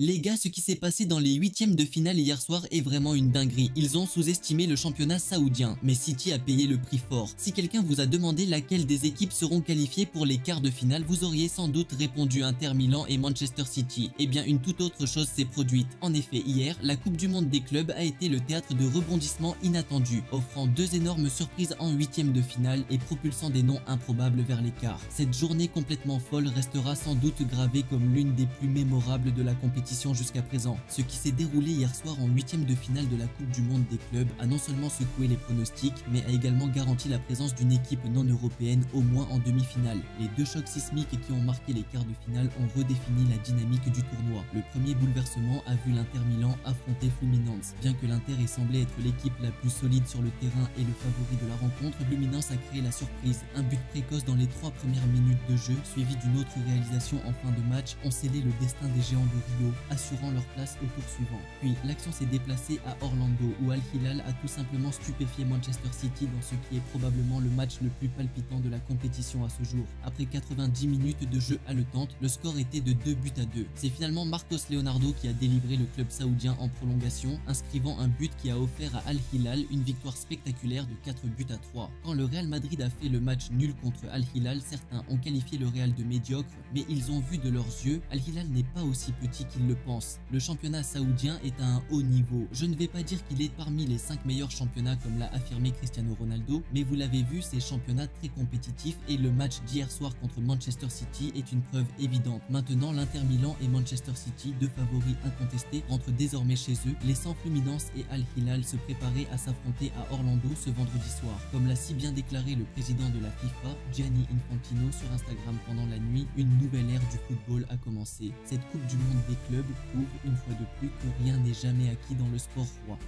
Les gars, ce qui s'est passé dans les huitièmes de finale hier soir est vraiment une dinguerie. Ils ont sous-estimé le championnat saoudien, mais City a payé le prix fort. Si quelqu'un vous a demandé laquelle des équipes seront qualifiées pour les quarts de finale, vous auriez sans doute répondu Inter Milan et Manchester City. Eh bien, une toute autre chose s'est produite. En effet, hier, la Coupe du Monde des clubs a été le théâtre de rebondissements inattendus, offrant deux énormes surprises en huitièmes de finale et propulsant des noms improbables vers les quarts. Cette journée complètement folle restera sans doute gravée comme l'une des plus mémorables de la compétition jusqu'à présent. Ce qui s'est déroulé hier soir en huitième de finale de la Coupe du Monde des clubs a non seulement secoué les pronostics, mais a également garanti la présence d'une équipe non européenne au moins en demi-finale. Les deux chocs sismiques qui ont marqué les quarts de finale ont redéfini la dynamique du tournoi. Le premier bouleversement a vu l'Inter Milan affronter Fluminense. Bien que l'Inter ait semblé être l'équipe la plus solide sur le terrain et le favori de la rencontre, Fluminense a créé la surprise. Un but précoce dans les 3 premières minutes de jeu, suivi d'une autre réalisation en fin de match, ont scellé le destin des géants de Rio, assurant leur place au tour suivant. Puis l'action s'est déplacée à Orlando où Al Hilal a tout simplement stupéfié Manchester City dans ce qui est probablement le match le plus palpitant de la compétition à ce jour. Après 90 minutes de jeu haletante, le score était de 2-2. C'est finalement Marcos Leonardo qui a délivré le club saoudien en prolongation, inscrivant un but qui a offert à Al Hilal une victoire spectaculaire de 4-3. Quand le Real Madrid a fait le match nul contre Al Hilal, certains ont qualifié le Real de médiocre, mais ils ont vu de leurs yeux, Al Hilal n'est pas aussi petit qu'ils le pensent. Le championnat saoudien est à un haut niveau. Je ne vais pas dire qu'il est parmi les 5 meilleurs championnats comme l'a affirmé Cristiano Ronaldo, mais vous l'avez vu, c'est championnat très compétitif et le match d'hier soir contre Manchester City est une preuve évidente. Maintenant, l'Inter Milan et Manchester City, deux favoris incontestés, rentrent désormais chez eux, laissant Fluminense et Al Hilal se préparer à s'affronter à Orlando ce vendredi soir. Comme l'a si bien déclaré le président de la FIFA, Gianni Infantino, sur Instagram pendant la nuit, une nouvelle ère du football a commencé. Cette Coupe du Monde des clubs prouve une fois de plus que rien n'est jamais acquis dans le sport roi.